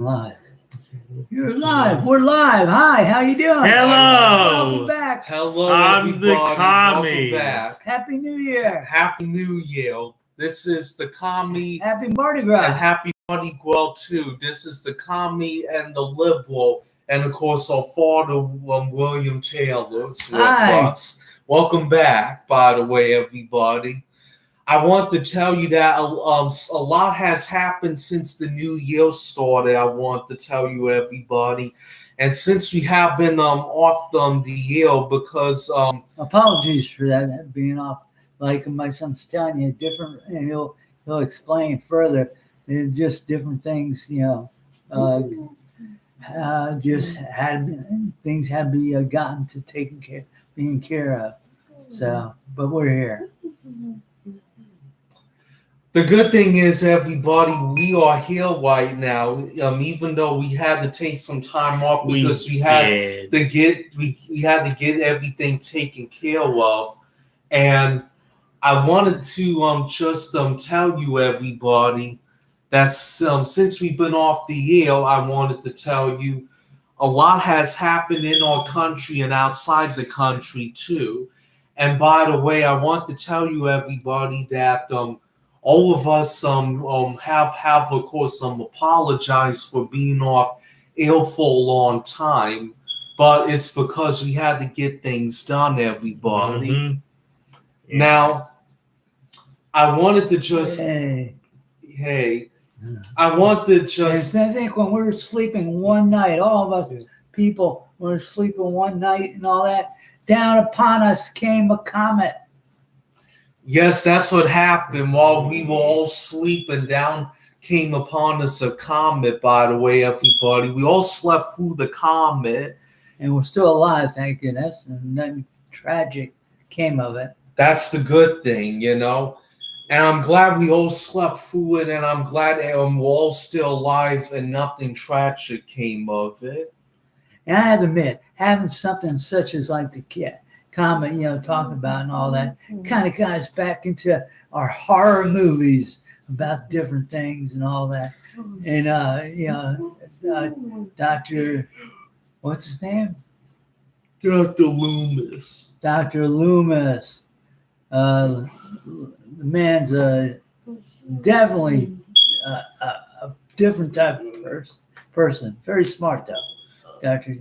Live. You're live. We're live. Hi, how you doing? Hello. Welcome back. Hello, I'm everybody. the Welcome Commie. back. Happy New Year. Happy New Year. This is the Commie Happy Mardi Gras. and Happy Mardi Gras too. This is the Commie and the Liberal, and of course our father, William Taylor's with Hi. us. Welcome back, by the way, everybody. I want to tell you that a lot has happened since the new year started. I want to tell you, everybody. And since we have been off the year because Apologies for that being off. Like my son's telling you, different, and he'll explain further. It's just different things, just had things had to be gotten to being care of. So, but we're here. the good thing is, everybody, we are here right now. Even though we had to take some time off because we had to get everything taken care of, and I wanted to just tell you, everybody, that since we've been off the air, I wanted to tell you a lot has happened in our country and outside the country too. And by the way, I want to tell you, everybody, that all of us have of course apologized for being off ill for a long time, but it's because we had to get things done, everybody. Mm-hmm. Yeah. Now, I wanted to just I want to just And I think when we were sleeping one night, all of us people were sleeping one night and all that, down upon us came a comet. yes, that's what happened while we were all sleeping. Down came upon us a comet, by the way, everybody. We all slept through the comet. And we're still alive, thank goodness. And nothing tragic came of it. That's the good thing, you know. And I'm glad we all slept through it, and I'm glad we're all still alive and nothing tragic came of it. And I have to admit, having something such as like the comet, talking about and all that, kind of got us back into our horror movies about different things and all that. And Dr. What's his name? Dr. Loomis. Dr. Loomis. The man's definitely a different type of person. Very smart though, Dr.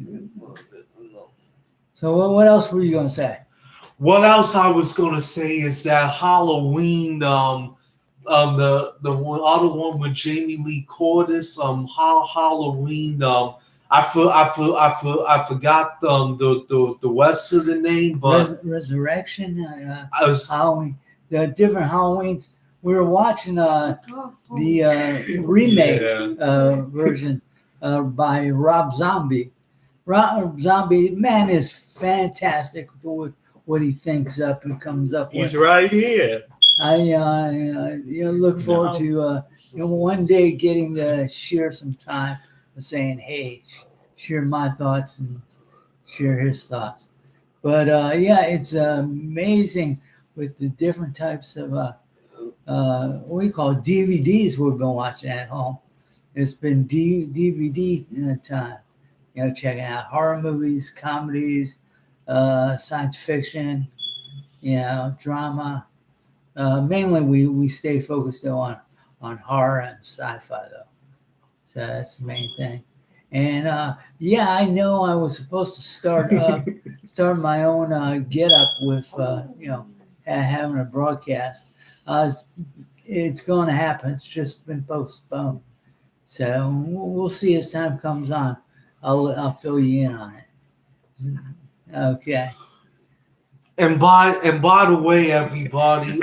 So what else were you going to say? What else I was going to say is that Halloween, the other one with Jamie Lee Curtis, Halloween. I forgot the rest of the name, but Resurrection, Halloween, the different Halloweens. We were watching the remake version by Rob Zombie. Rob Zombie, man, is fantastic with what he thinks up and comes up with. He's right here. I look forward to one day getting to share some time of saying, hey, share my thoughts and share his thoughts. But it's amazing with the different types of what we call DVDs we've been watching at home. It's been DVD time. Checking out horror movies, comedies, science fiction, drama. Mainly we stay focused on horror and sci-fi though. So that's the main thing. And I know I was supposed to start my own get up with having a broadcast. It's going to happen. It's just been postponed. So we'll see as time comes on. I'll fill you in on it. Okay. And by the way, everybody,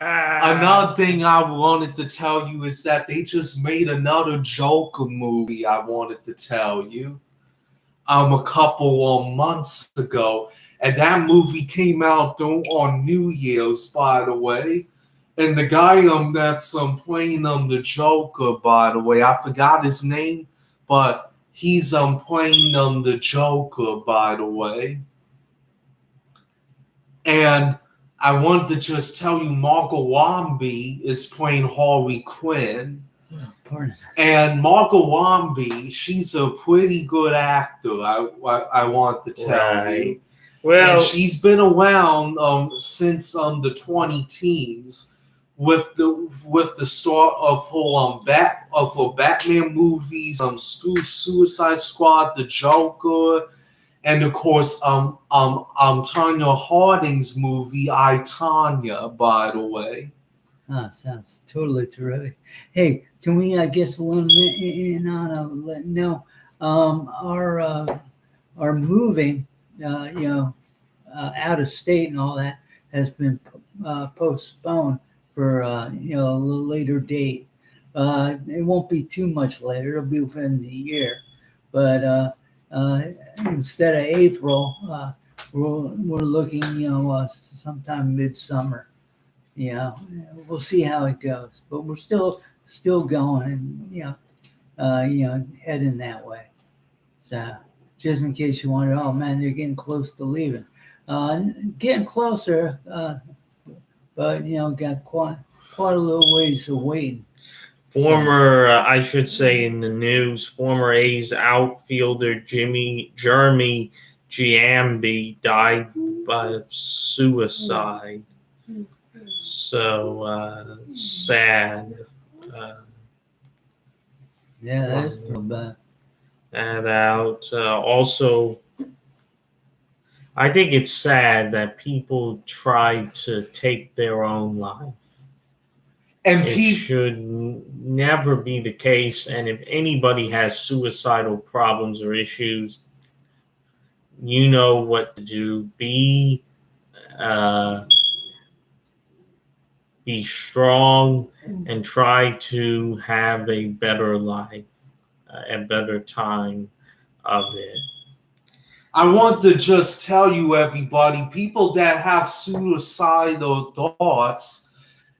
another thing I wanted to tell you is that they just made another Joker movie. I wanted to tell you, a couple months ago, and that movie came out on New Year's, by the way. And the guy that's playing the Joker, by the way, I forgot his name, but he's playing the Joker, by the way. And I wanted to just tell you, Margot Robbie is playing Harley Quinn. Pardon. And Margot Robbie, she's a pretty good actor. I want to tell you. Well, And she's been around since the 20 teens with the start of her Batman movies, Suicide Squad, The Joker, and of course Tanya Harding's movie I, Tanya, by the way. Oh, sounds totally terrific. Hey, can we, I guess, a little bit in on let know our moving, out of state and all that has been postponed for a little later date. It won't be too much later; it'll be within the year. But instead of April, we're looking, sometime midsummer. We'll see how it goes, but we're still going, and heading that way. So just in case you wonder, oh man, they're getting close to leaving. Getting closer, but got quite a little ways to wait. I should say in the news, former A's outfielder Jeremy Giambi died by suicide. So sad. Yeah, that's too bad. And also, I think it's sad that people try to take their own life. And it should never be the case. And if anybody has suicidal problems or issues, you know what to do. Be strong and try to have a better life, a better time of it. I want to just tell you, everybody, people that have suicidal thoughts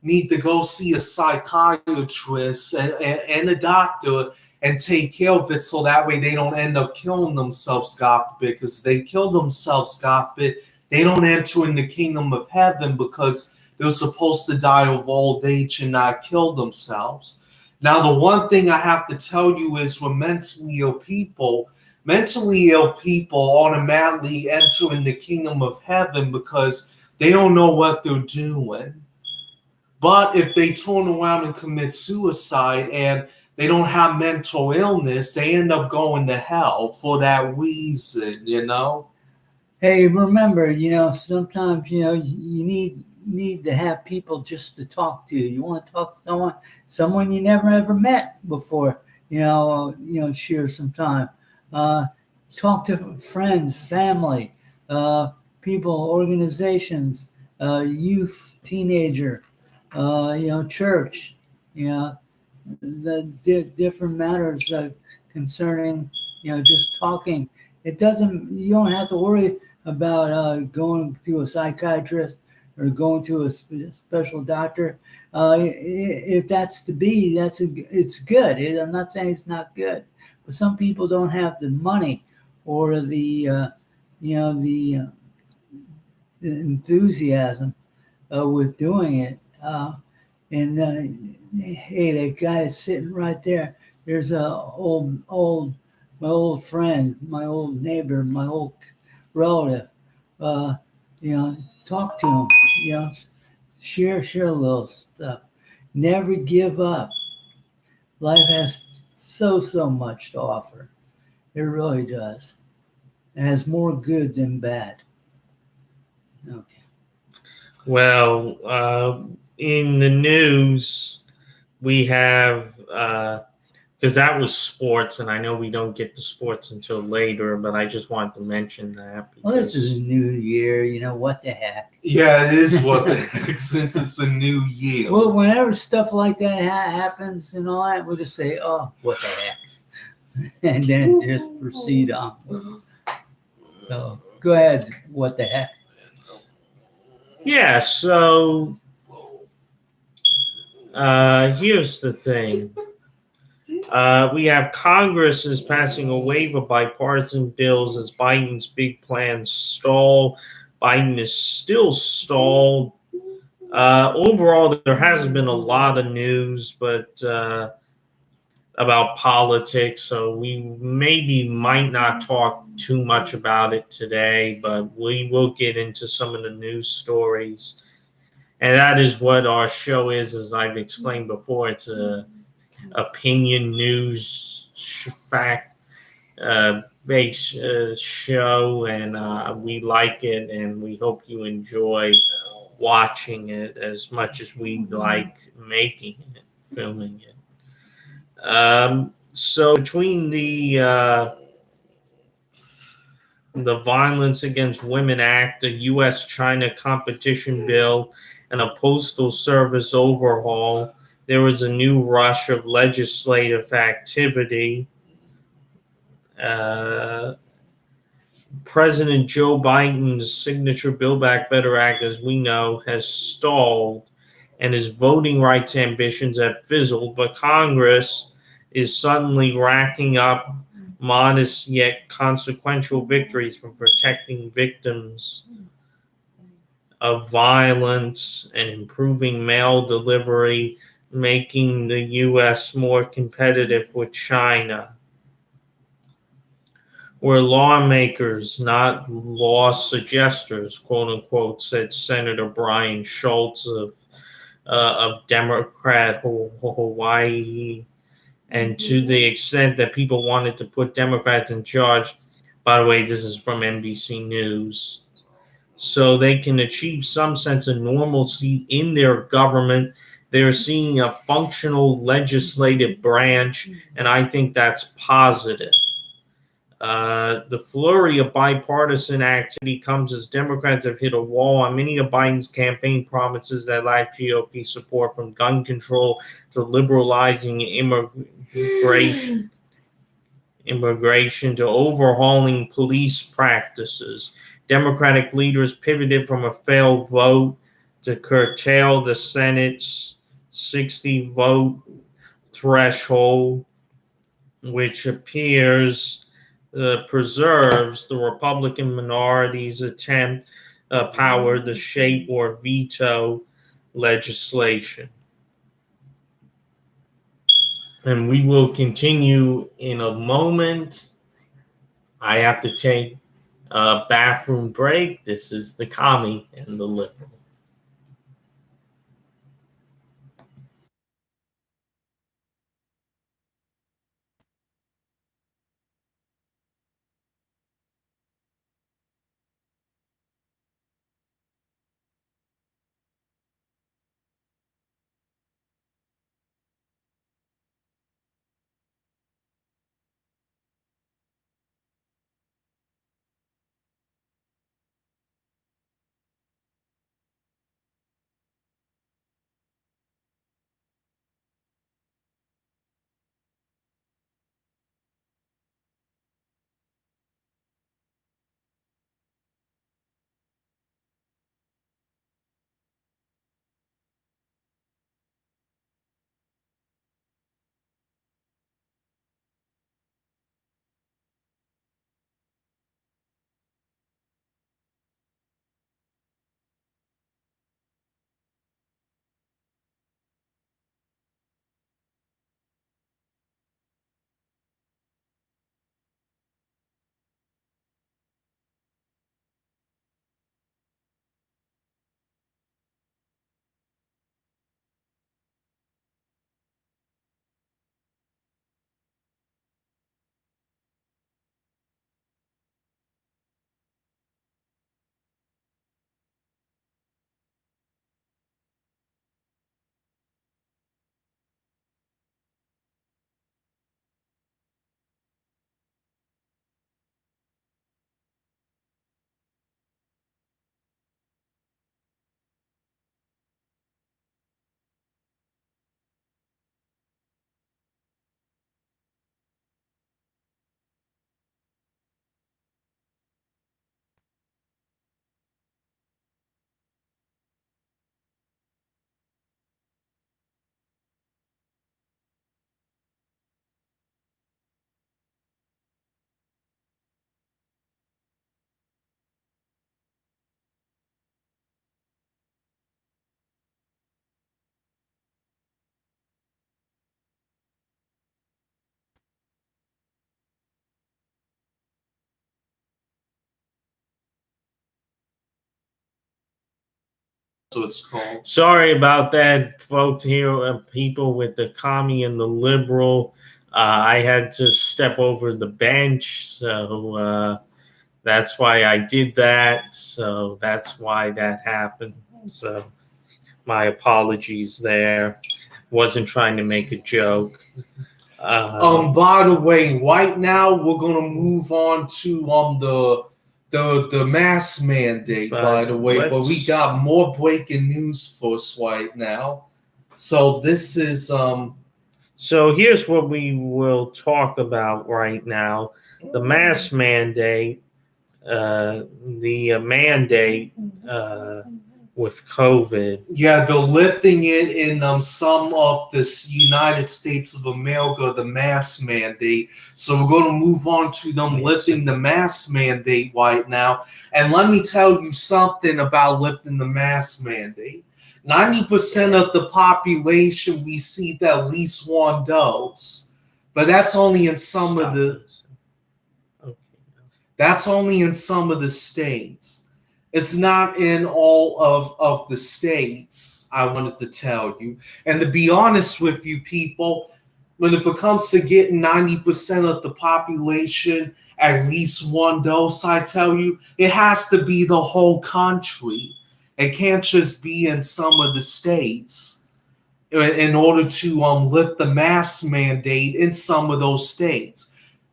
need to go see a psychiatrist and a doctor and take care of it so that way they don't end up killing themselves, God forbid. Because if they kill themselves, God forbid, they don't enter in the kingdom of heaven because they're supposed to die of old age and not kill themselves. Now, the one thing I have to tell you is when mentally ill people automatically enter in the kingdom of heaven because they don't know what they're doing. But if they turn around and commit suicide and they don't have mental illness, they end up going to hell for that reason, Hey, remember, sometimes, you need to have people just to talk to. You want to talk to someone you never ever met before, share some time. Talk to friends, family, people, organizations, youth, teenager, church, the different matters concerning, just talking. You don't have to worry about going to a psychiatrist or going to a special doctor. If that's to be, it's good. I'm not saying it's not good, but some people don't have the money or the enthusiasm with doing it. Hey, that guy is sitting right there. There's my old friend, my old neighbor, my old relative. Talk to him. Share a little stuff. Never give up. Life has so much to offer. It really does. It has more good than bad. Okay. Well, in the news, we have, because that was sports, and I know we don't get to sports until later, but I just wanted to mention that. Well, this is a new year, what the heck? Yeah, it is what the heck, since it's a new year. Well, whenever stuff like that happens and all that, we'll just say, oh, what the heck? And then just proceed on. So, go ahead, what the heck? Yeah, so here's the thing. We have Congress is passing a wave of bipartisan bills as Biden's big plans stall. Biden is still stalled. Overall, there hasn't been a lot of news, but about politics, so we maybe might not talk too much about it today, but we will get into some of the news stories. And that is what our show is, as I've explained before. It's a opinion news fact based show, and we like it, and we hope you enjoy watching it as much as we like making it, filming it. So between the Violence Against Women Act, a U.S.-China competition bill, and a postal service overhaul, there was a new rush of legislative activity. President Joe Biden's signature Build Back Better Act, as we know, has stalled, and his voting rights ambitions have fizzled, but Congress is suddenly racking up modest yet consequential victories from protecting victims of violence and improving mail delivery, making the U.S. more competitive with China. We're lawmakers, not law suggesters, quote unquote, said Senator Brian Schultz of Democrat Hawaii. And to the extent that people wanted to put Democrats in charge, by the way, this is from NBC News, so they can achieve some sense of normalcy in their government, they're seeing a functional legislative branch, and I think that's positive. The flurry of bipartisan activity comes as Democrats have hit a wall on many of Biden's campaign promises that lack GOP support, from gun control to liberalizing immigration to overhauling police practices. Democratic leaders pivoted from a failed vote to curtail the Senate's 60-vote threshold, which appears preserves the Republican minority's attempt power to shape or veto legislation. And we will continue in a moment. I have to take a bathroom break. This is the Commie and the Liberal. what it's called. Sorry about that, folks. Here, people with the commie and the liberal. I had to step over the bench, so that's why I did that. So that's why that happened. So my apologies there. Wasn't trying to make a joke. By the way, right now we're gonna move on to the mask mandate. By the way, but we got more breaking news for us right now. So this is So here's what we will talk about right now: the mask mandate, the mandate with COVID. Yeah, they're lifting it in some of the United States of America, the mask mandate. So we're going to move on to them lifting the mask mandate right now. And let me tell you something about lifting the mask mandate. 90% of the population received at least one dose, but that's only in some of the. That's only in some of the states. It's not in all of the states, I wanted to tell you. And to be honest with you, people, when it comes to getting 90% of the population at least one dose, I tell you, it has to be the whole country. It can't just be in some of the states in order to lift the mask mandate in some of those states.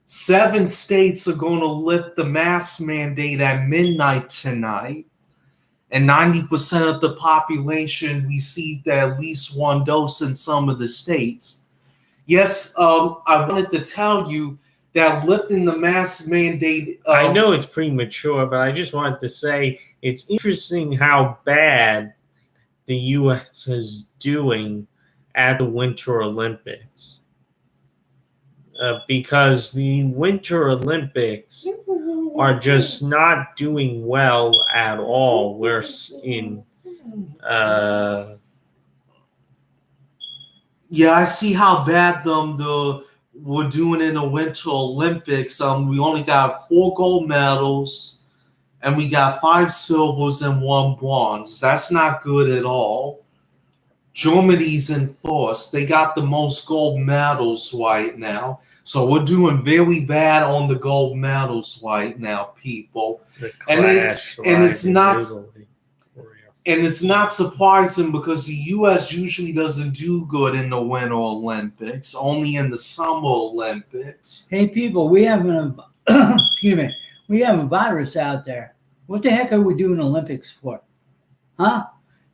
7 states are going to lift the mask mandate at midnight tonight, and 90% of the population received at least one dose in some of the states. Yes, I wanted to tell you that lifting the mask mandate... I know it's premature, but I just wanted to say it's interesting how bad the U.S. is doing at the Winter Olympics. Because the Winter Olympics are just not doing well at all. We're in yeah, I see how bad we're doing in the Winter Olympics. We only got 4 gold medals, and we got 5 silvers and 1 bronze. That's not good at all. Germany's in first. They got the most gold medals right now. So we're doing very bad on the gold medals right now, people. And it's not surprising because the U.S. usually doesn't do good in the Winter Olympics, only in the Summer Olympics. Hey, people, we have we have a virus out there. What the heck are we doing Olympics for? Huh?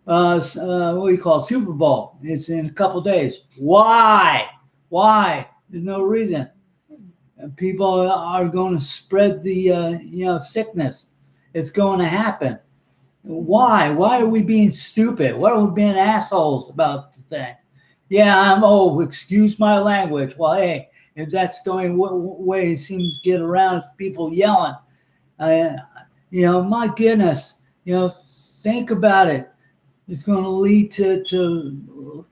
What do you call it? Super Bowl. It's in a couple days. Why? There's no reason. People are going to spread the sickness. It's going to happen. Why? Why are we being stupid? Why are we being assholes about the thing? Yeah, excuse my language. Well, hey, if that's the only way it seems to get around, is people yelling. My goodness. Think about it. It's going to lead to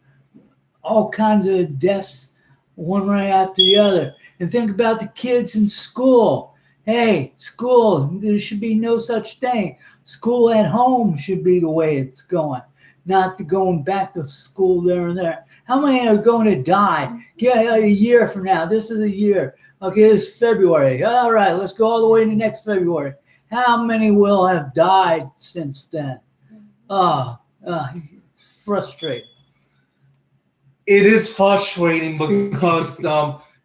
all kinds of deaths, one right after the other. And think about the kids in school. Hey, school, there should be no such thing. School at home should be the way it's going, not going back to school there and there. How many are going to die? Yeah, a year from now. This is a year. Okay, this is February. All right, let's go all the way to next February. How many will have died since then? Frustrating. It is frustrating because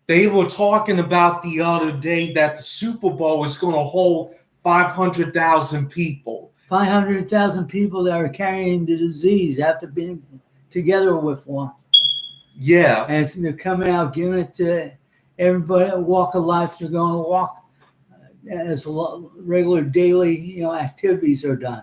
they were talking about the other day that the Super Bowl is going to hold 500,000 people. 500,000 people that are carrying the disease after being together with one. Yeah. And they're coming out, giving it to everybody, walk of life. They're going to walk as regular daily activities are done.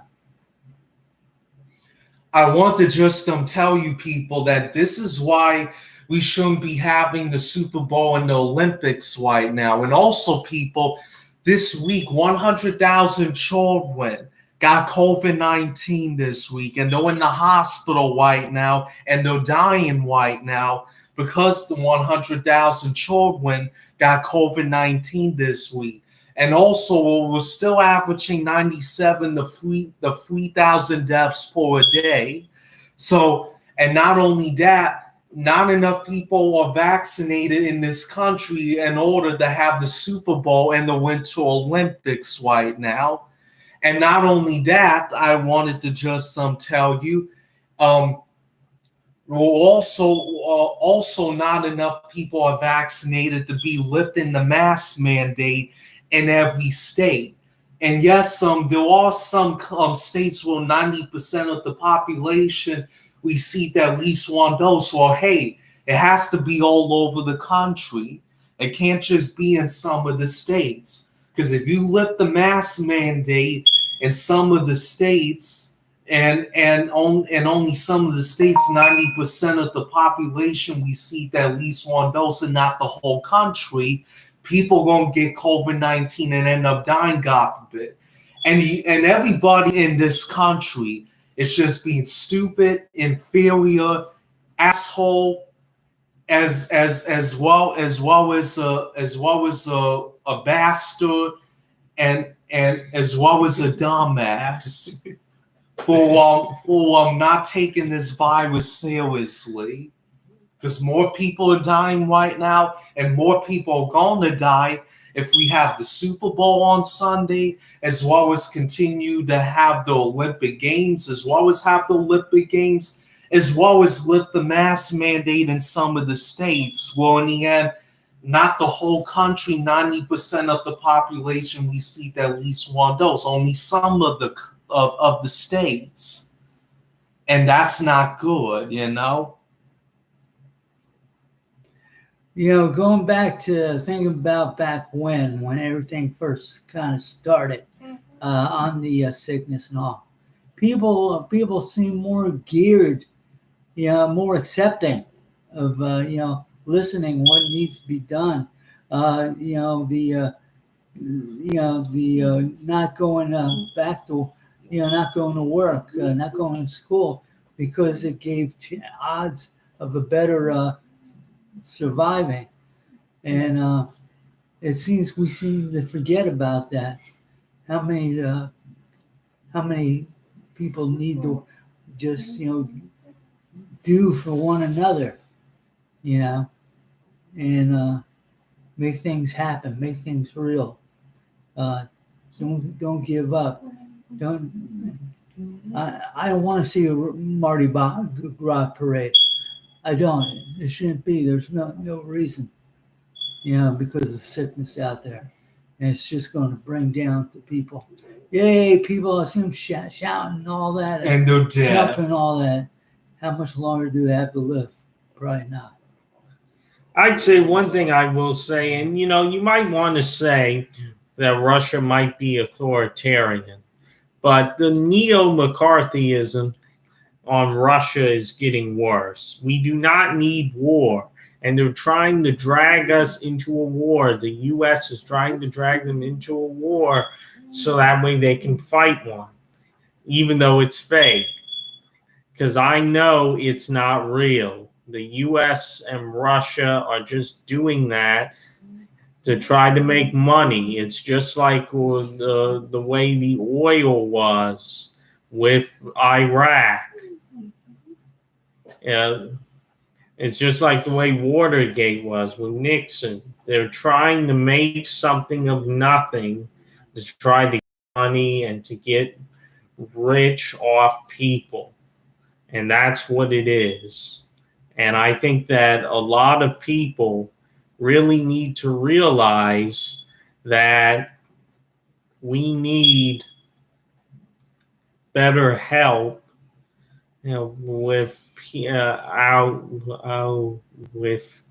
I want to just tell you people that this is why we shouldn't be having the Super Bowl and the Olympics right now. And also, people, this week, 100,000 children got COVID-19 this week, and they're in the hospital right now, and they're dying right now because the 100,000 children got COVID-19 this week. And also, we're still averaging 97 to 3,000 deaths per day. So, and not only that, not enough people are vaccinated in this country in order to have the Super Bowl and the Winter Olympics right now. And not only that, I wanted to just tell you, also not enough people are vaccinated to be lifting the mask mandate in every state. And yes, there are some states where 90% of the population receive at least one dose. Well, hey, it has to be all over the country. It can't just be in some of the states. Because if you lift the mask mandate in some of the states, and only some of the states, 90% of the population received at least one dose, and not the whole country, people gonna get COVID-19 and end up dying, God forbid. And everybody in this country is just being stupid, inferior, asshole, as well as a bastard, and as well as a dumbass. For not taking this virus seriously, because more people are dying right now, and more people are going to die if we have the Super Bowl on Sunday, as well as continue to have the Olympic Games, as well as lift the mask mandate in some of the states. Well, in the end, not the whole country, 90% of the population received at least one dose. Only some of the states, and that's not good, Going back to thinking about back when everything first kind of started on the sickness and all, people seem more geared, more accepting of listening what needs to be done. The not going back to not going to work, not going to school, because it gave odds of a better surviving. And it seems we seem to forget about that. How many people need to just do for one another, and make things happen, make things real. Don't give up. I don't want to see a Mardi Gras parade. I don't. It shouldn't be. There's no reason, because of the sickness out there, and it's just going to bring down the people. Yay! People, I see them shouting and all that, and they're dead, jumping and all that. How much longer do they have to live? Probably not. I'd say one thing I will say, and you might want to say that Russia might be authoritarian, but the neo-McCarthyism on Russia is getting worse. We do not need war, and they're trying to drag us into a war. The U.S. is trying to drag them into a war so that way they can fight one, even though it's fake, because I know it's not real. The U.S. and Russia are just doing that to try to make money. It's just like the way the oil was with Iraq. It's just like the way Watergate was with Nixon. They're trying to make something of nothing to try to get money and to get rich off people. And that's what it is. And I think that a lot of people really need to realize that we need better help, with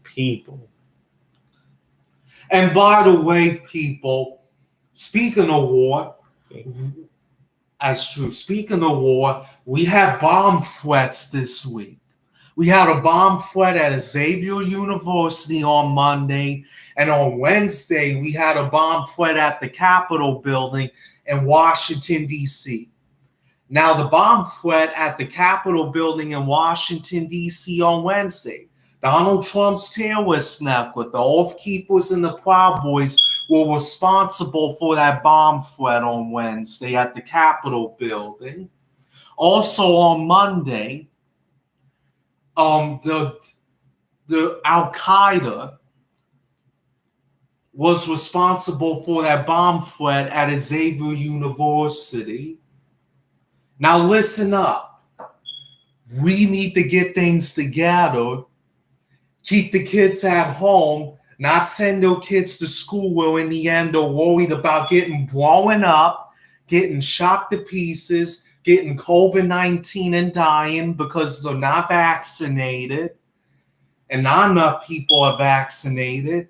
people. And by the way, people, speaking of war, that's true. Speaking of war, we had bomb threats this week. We had a bomb threat at Xavier University on Monday, and on Wednesday, we had a bomb threat at the Capitol building in Washington, D.C. Now, the bomb threat at the Capitol building in Washington, D.C. on Wednesday, Donald Trump's terrorist network, the Oath Keepers and the Proud Boys, were responsible for that bomb threat on Wednesday at the Capitol building. Also on Monday, the Al Qaeda was responsible for that bomb threat at Xavier University. Now listen up. We need to get things together. Keep the kids at home, not send their kids to school where in the end they're worried about getting blown up, getting shot to pieces, getting COVID-19 and dying because they're not vaccinated, and not enough people are vaccinated,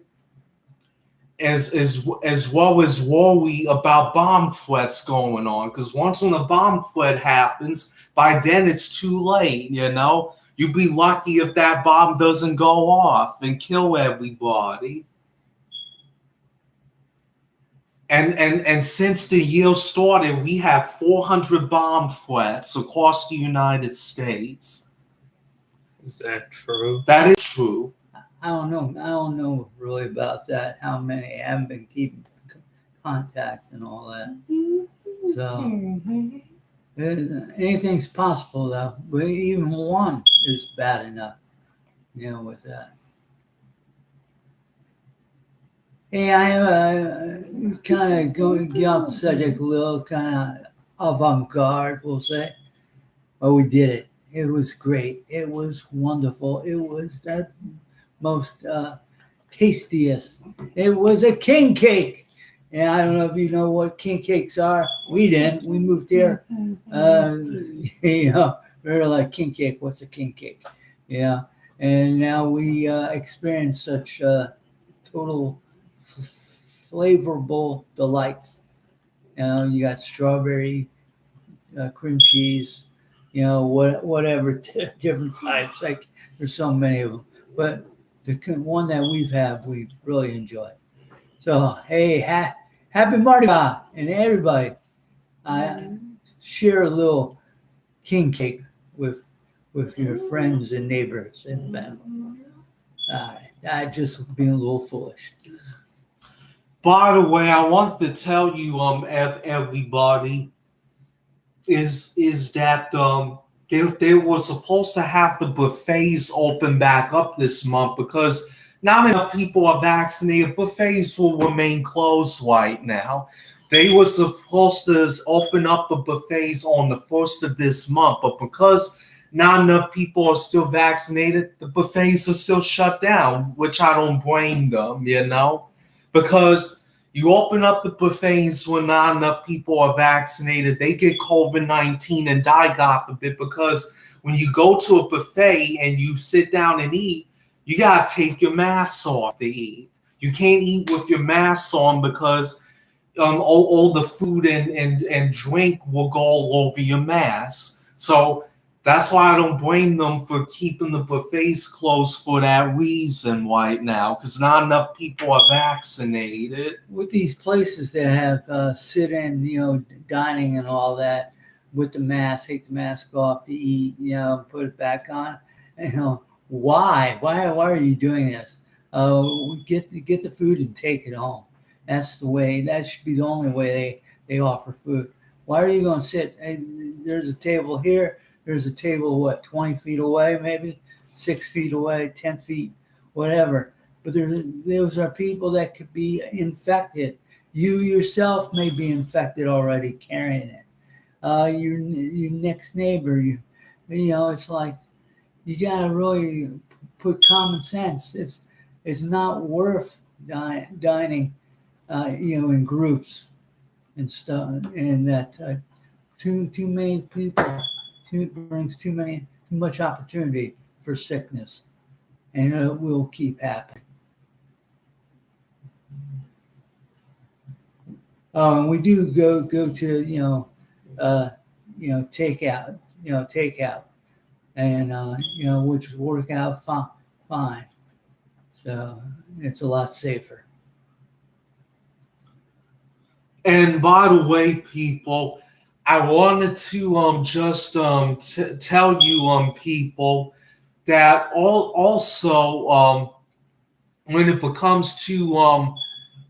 as well as worry about bomb threats going on. Because once when a bomb threat happens, by then it's too late, you know? You'd be lucky if that bomb doesn't go off and kill everybody. And since the year started, we have 400 bomb threats across the United States. Is that true? That is true. I don't know really about that. How many? I haven't been keeping contact and all that. So anything's possible, though. But even one is bad enough, with that. Hey, I have kind of going to get off the subject a little, kind of avant-garde, we'll say. But we did it. It was great. It was wonderful. It was that most tastiest. It was a king cake. And I don't know if you know what king cakes are. We didn't. We moved here. We were like, king cake. What's a king cake? Yeah. And now we experience such total flavorful delights. You got strawberry, cream cheese, whatever different types. Like there's so many of them. But the one that we've really enjoyed. So hey, happy Mardi Gras and everybody. I share a little king cake with your friends and neighbors and family. I just being a little foolish. By the way, I want to tell you, everybody, is that they were supposed to have the buffets open back up this month because not enough people are vaccinated. Buffets will remain closed right now. They were supposed to open up the buffets on the 1st of this month, but because not enough people are still vaccinated, the buffets are still shut down, which I don't blame them, because you open up the buffets when not enough people are vaccinated, they get COVID-19 and die, God forbid, because when you go to a buffet and you sit down and eat, you got to take your mask off to eat. You can't eat with your mask on because all the food and drink will go all over your mask. So that's why I don't blame them for keeping the buffets closed for that reason right now, because not enough people are vaccinated. With these places that have sit-in, dining and all that, with the mask, take the mask off to eat, put it back on. Why are you doing this? Get the food and take it home. That's the way. That should be the only way they offer food. Why are you going to sit? There's a table here. There's a table, 20 feet away, maybe 6 feet away, 10 feet, whatever. But those are people that could be infected. You yourself may be infected already, carrying it. Your next neighbor, it's like you gotta really put common sense. It's not worth dining, in groups and stuff, and that too many people. Brings too much opportunity for sickness, and it will keep happening. And we do go to takeout, and which work out fine. So it's a lot safer. And by the way, people, I wanted to just tell you, people, that also when it comes to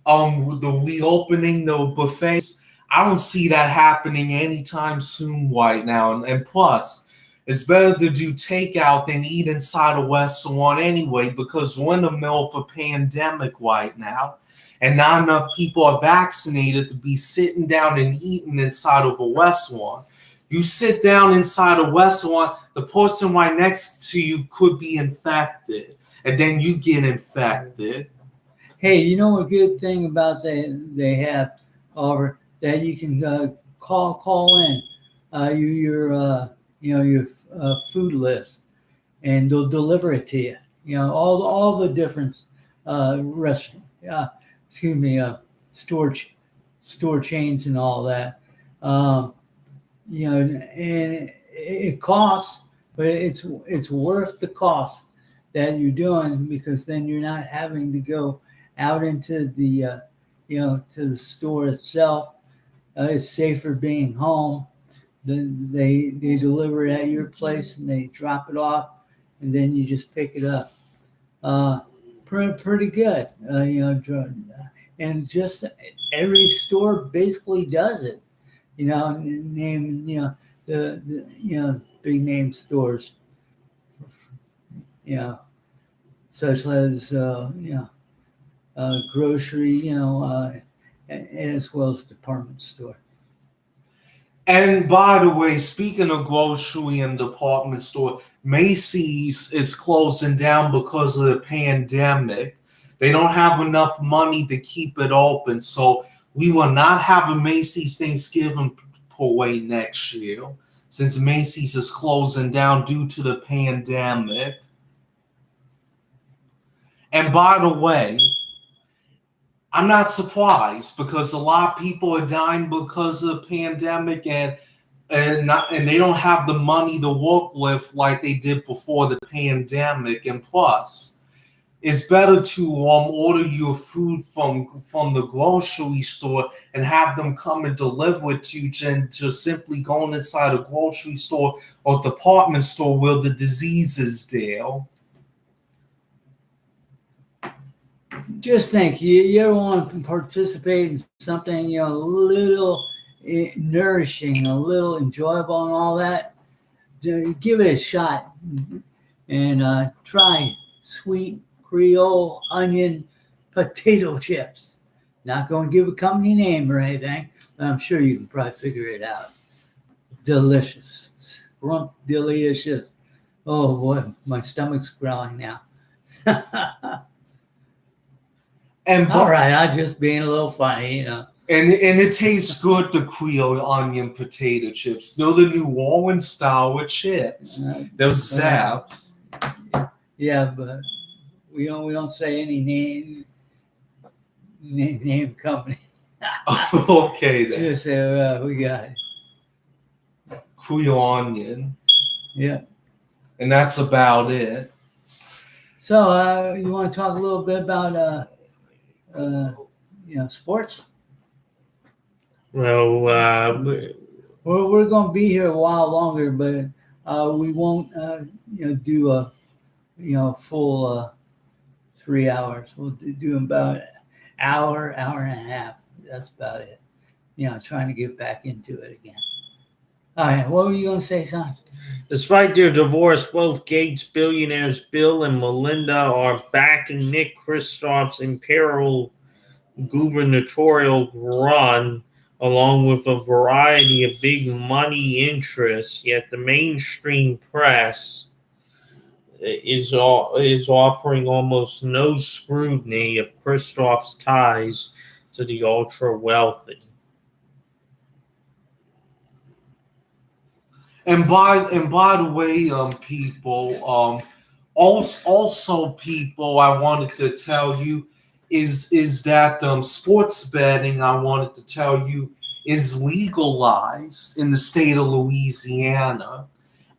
the reopening the buffets, I don't see that happening anytime soon right now. And plus, it's better to do takeout than eat inside a restaurant anyway, because we're in the middle of a pandemic right now, and not enough people are vaccinated to be sitting down and eating inside of a restaurant. You sit down inside a restaurant, the person right next to you could be infected, and then you get infected. Hey, you know a good thing about they have, Oliver, that you can call in your food list, and they'll deliver it to you. You know all the different restaurant, store chains and all that. And it costs, but it's worth the cost that you're doing, because then you're not having to go out into the to the store itself. It's safer being home. Then they deliver it at your place and they drop it off, and then you just pick it up. Pretty good. And just every store basically does it. Name the big name stores. Such as grocery, as well as department store. And by the way, speaking of grocery and department store, Macy's is closing down because of the pandemic. They don't have enough money to keep it open, so we will not have a Macy's Thanksgiving parade next year, since Macy's is closing down due to the pandemic. And by the way, I'm not surprised, because a lot of people are dying because of the pandemic, and they don't have the money to work with like they did before the pandemic. And plus, it's better to order your food from the grocery store and have them come and deliver it to you, than just simply going inside a grocery store or department store where the disease is there. Just think, you ever want to participate in something a little nourishing, a little enjoyable, and all that? Give it a shot and try sweet Creole onion potato chips. Not going to give a company name or anything, but I'm sure you can probably figure it out. Delicious, delicious. Oh boy, my stomach's growling now. And all right, I'm just being a little funny, And it tastes good, the Creole onion potato chips. They're the New Orleans style with chips. Those zaps. Yeah, but we don't say any name company. Okay then. Just say we got it. Creole onion. Yeah. And that's about it. So you want to talk a little bit about sports? Well, we're going to be here a while longer, but we won't do a full 3 hours. We'll do about an hour and a half. That's about it. Trying to get back into it again. All right, what were you going to say, son? Despite their divorce, both Gates billionaires Bill and Melinda are backing Nick Kristof's imperial gubernatorial run, along with a variety of big money interests. Yet the mainstream press is offering almost no scrutiny of Kristof's ties to the ultra wealthy. And by the way, people, also people, I wanted to tell you is that sports betting, I wanted to tell you, is legalized in the state of Louisiana,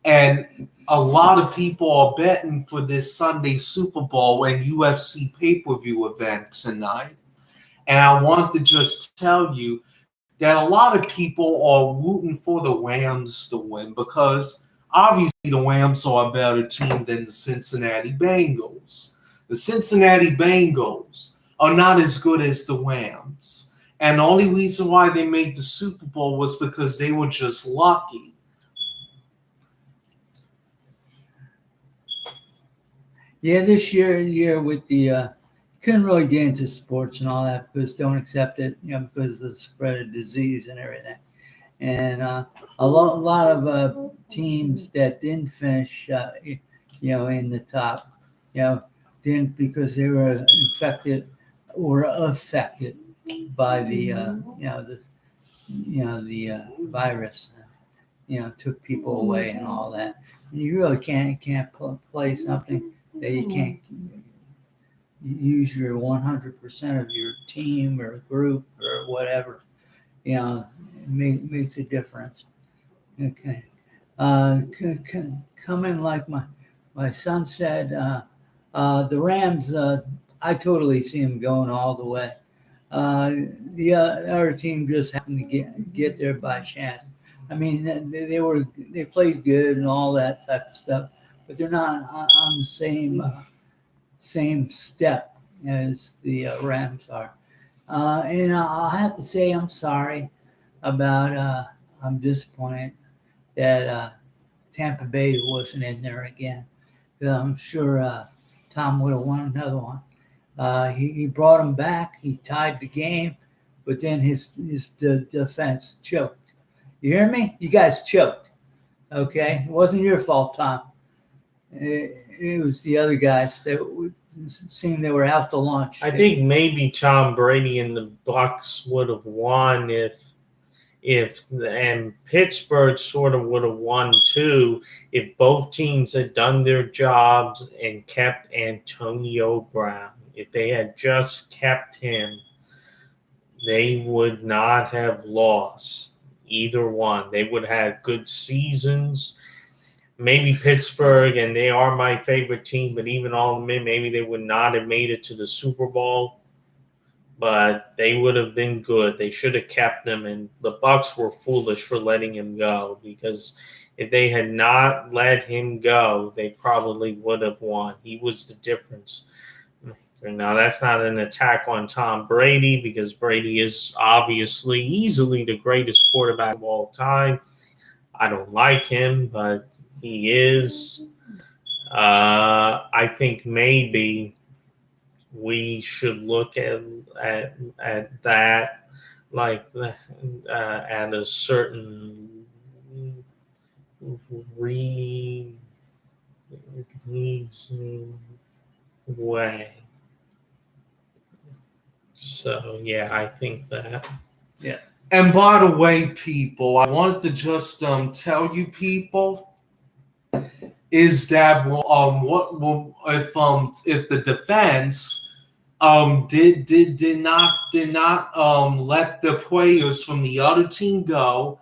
and a lot of people are betting for this Sunday Super Bowl and UFC pay-per-view event tonight. And I want to just tell you that a lot of people are rooting for the Rams to win, because obviously the Rams are a better team than the Cincinnati Bengals. The Cincinnati Bengals are not as good as the Rams. And the only reason why they made the Super Bowl was because they were just lucky. Yeah, this year with the couldn't really get into sports and all that because don't accept it, because of the spread of disease and everything. And a lot of teams that didn't finish, in the top, didn't because they were infected or affected by the virus. Took people away and all that. You really can't play something that you can't use your 100% of your team or group or whatever. It makes a difference. Okay. Coming like my son said, the Rams, I totally see them going all the way. The other team just happened to get there by chance. I mean, they played good and all that type of stuff, but they're not on the same step as the Rams are. And I'll have to say I'm sorry about. I'm disappointed that Tampa Bay wasn't in there again. I'm sure Tom would have won another one. He brought him back. He tied the game, but then his defense choked. You hear me? You guys choked. Okay, it wasn't your fault, Tom. It was the other guys that seemed they were out to lunch. I think maybe Tom Brady and the Bucs would have won and Pittsburgh sort of would have won too if both teams had done their jobs and kept Antonio Brown. If they had just kept him, they would not have lost either one. They would have good seasons. Maybe Pittsburgh, and they are my favorite team, but even all of them, maybe they would not have made it to the Super Bowl. But they would have been good. They should have kept him, and the Bucs were foolish for letting him go, because if they had not let him go, they probably would have won. He was the difference. Now, that's not an attack on Tom Brady, because Brady is obviously easily the greatest quarterback of all time. I don't like him, but he is. I think maybe we should look at that like at a certain way. So yeah, I think that. Yeah. And by the way, people, I wanted to just tell you people is that if the defense did not let the players from the other team go,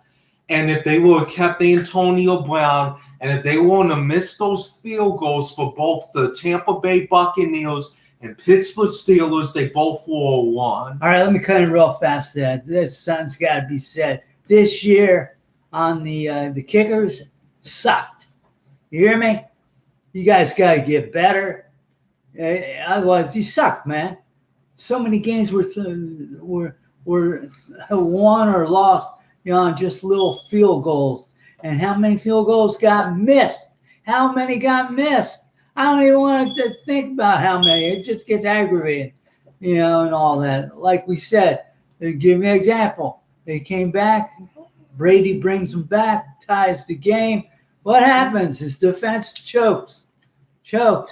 and if they would have kept Antonio Brown, and if they were to miss those field goals for both the Tampa Bay Buccaneers and Pittsburgh Steelers, they both would have won. All right, let me cut in real fast there. This something's got to be said. This year on the kickers sucked. You hear me? You guys got to get better. Otherwise, you suck, man. So many games were won or lost, on just little field goals. And how many field goals got missed? How many got missed? I don't even want to think about how many. It just gets aggravating, and all that. Like we said, give me an example. They came back. Brady brings them back, ties the game. What happens? His defense chokes. So,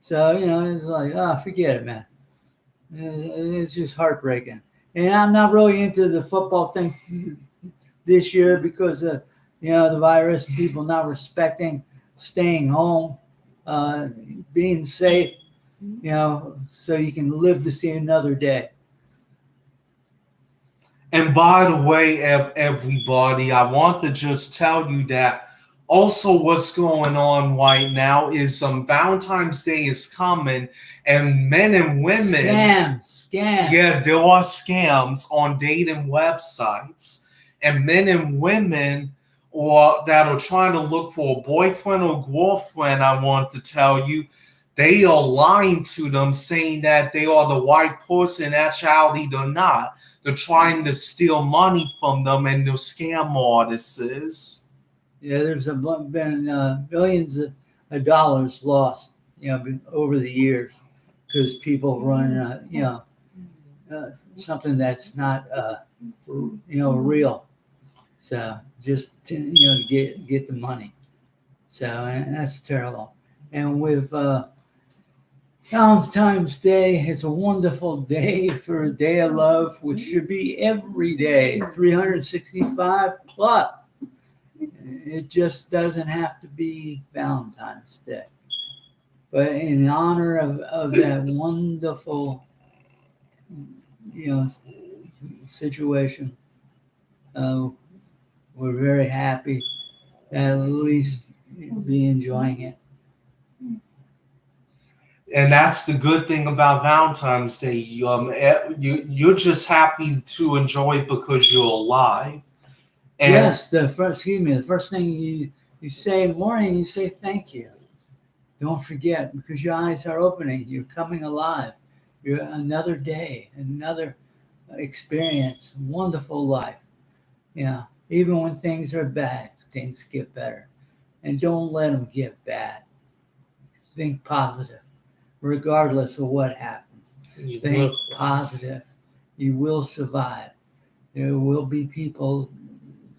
it's like, forget it, man. It's just heartbreaking. And I'm not really into the football thing this year because of, the virus, people not respecting, staying home, being safe, so you can live to see another day. And by the way, everybody, I want to just tell you that also what's going on right now is Valentine's Day is coming, and men and women scams. Yeah, there are scams on dating websites, and men and women that are trying to look for a boyfriend or girlfriend. I want to tell you, they are lying to them, saying that they are the white person. In actuality, they're not. They're trying to steal money from them, and they're scam artists. Yeah, there's been billions of dollars lost, over the years because people run, something that's not, real. So just to get the money. So and that's terrible. And with Valentine's Day, it's a wonderful day for a day of love, which should be every day, 365 plus. It just doesn't have to be Valentine's Day. But in honor of that wonderful, situation, we're very happy that at least be enjoying it. And that's the good thing about Valentine's Day. You're just happy to enjoy it because you're alive. And yes, the first thing you say in the morning, you say thank you. Don't forget, because your eyes are opening. You're coming alive. You're another day, another experience, wonderful life. Yeah, even when things are bad, things get better. And don't let them get bad. Think positive, regardless of what happens. Think positive. You will survive. There will be people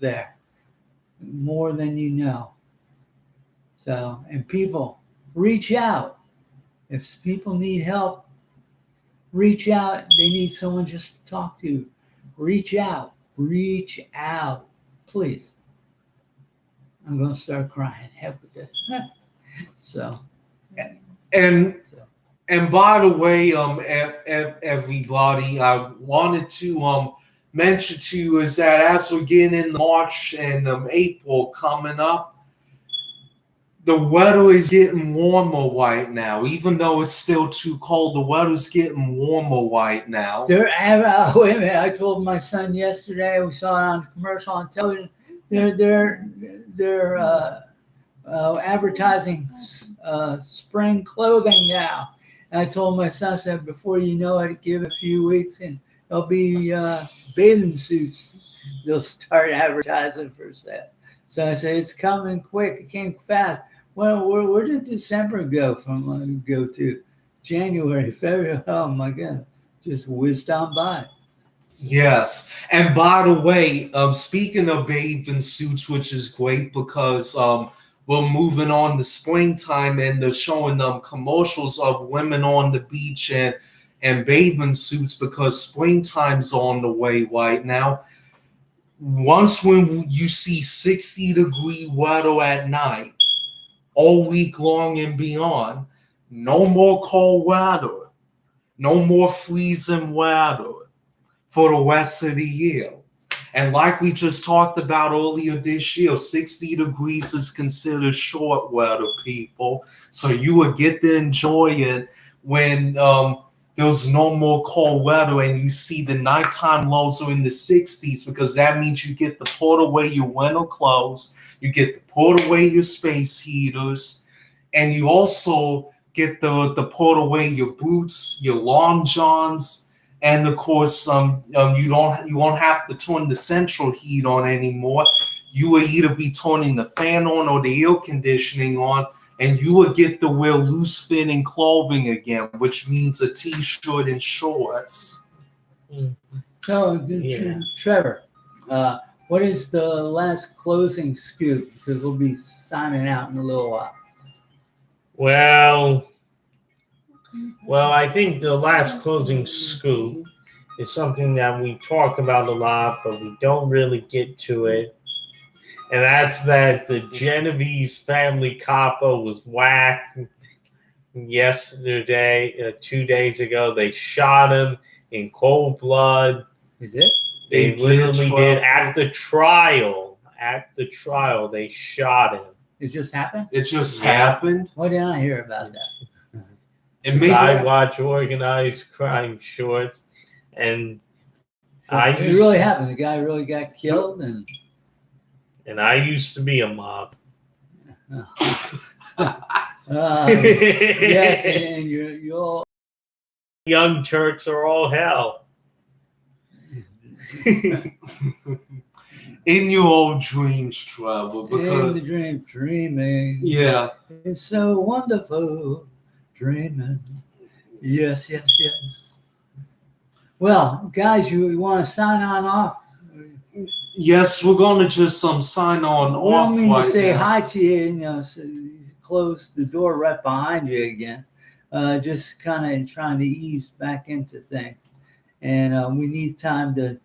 there, more than you know. So, and people, reach out. If people need help, reach out. They need someone just to talk to. Reach out. Reach out. Please. I'm going to start crying. Heck with it. And by the way, everybody, I wanted to mention to you is that as we're getting in March and April coming up, the weather is getting warmer right now. Even though it's still too cold, the weather's getting warmer right now. Wait a minute. I told my son yesterday, we saw it on a commercial on television, they're advertising spring clothing now. And I told my son, I said, before you know it, give it a few weeks and there'll be bathing suits. They'll start advertising for that. So I said, it's coming quick. It came fast. Well, where did December go to? January, February. Oh my God, just whizzed on by. Yes, and by the way, speaking of bathing suits, which is great because we're moving on to springtime and they're showing them commercials of women on the beach and bathing suits because springtime's on the way right now. Once when you see 60-degree weather at night, all week long and beyond, no more cold weather, no more freezing weather for the rest of the year. And like we just talked about earlier this year, 60 degrees is considered short weather, people. So you will get to enjoy it when there's no more cold weather and you see the nighttime lows are in the 60s, because that means you get to put away your winter clothes, you get to put away your space heaters, and you also get to put away your boots, your long johns, and of course, you won't have to turn the central heat on anymore. You will either be turning the fan on or the air conditioning on, and you will get to wear loose-fitting clothing again, which means a t-shirt and shorts. So, Trevor, what is the last closing scoop? Because we'll be signing out in a little while. Well, I think the last closing scoop is something that we talk about a lot, but we don't really get to it. And that's that the Genovese family capo was whacked yesterday, 2 days ago. They shot him in cold blood. You did? They literally did at the trial. At the trial, they shot him. It just happened? It just happened? Why didn't I hear about that? I watch organized crime shorts, and So it really happened. The guy really got killed, and I used to be a mob. Yes, and you'll. Young Turks are all hell. In your old dreams, Trevor, In because the dreaming. yeah, It's so wonderful dreaming. Yes, yes, yes. Well, guys, you want to sign on off? yes, we're gonna just sign on We off don't mean right to say now. hi to you, close the door right behind you again. Just kind of trying to ease back into things. And we need time to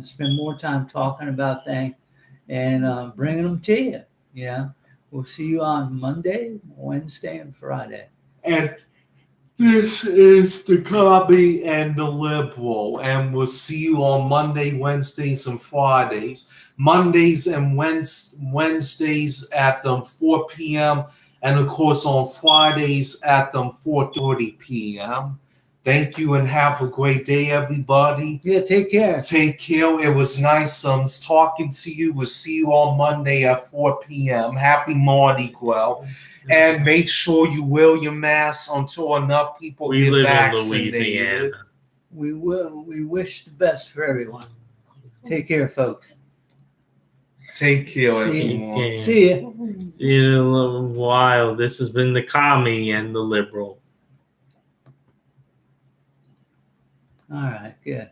spend more time talking about things and bringing them to you. Yeah. We'll see you on Monday, Wednesday, and Friday. And this is the Commie and the Liberal, and we'll see you on Monday, Wednesdays, and Fridays. Mondays and Wednesdays at 4 p.m. and of course on Fridays at 4:30 p.m. Thank you and have a great day, everybody. Yeah, take care. Take care. It was nice talking to you. We'll see you on Monday at 4 p.m. Happy Mardi Gras. And make sure you wear your mask until enough people We get live in vaccinated. Louisiana. We wish the best for everyone. Take care, folks. Take care, See you. everyone. See ya. See you in a little while. This has been the Commie and the Liberal. All right, good.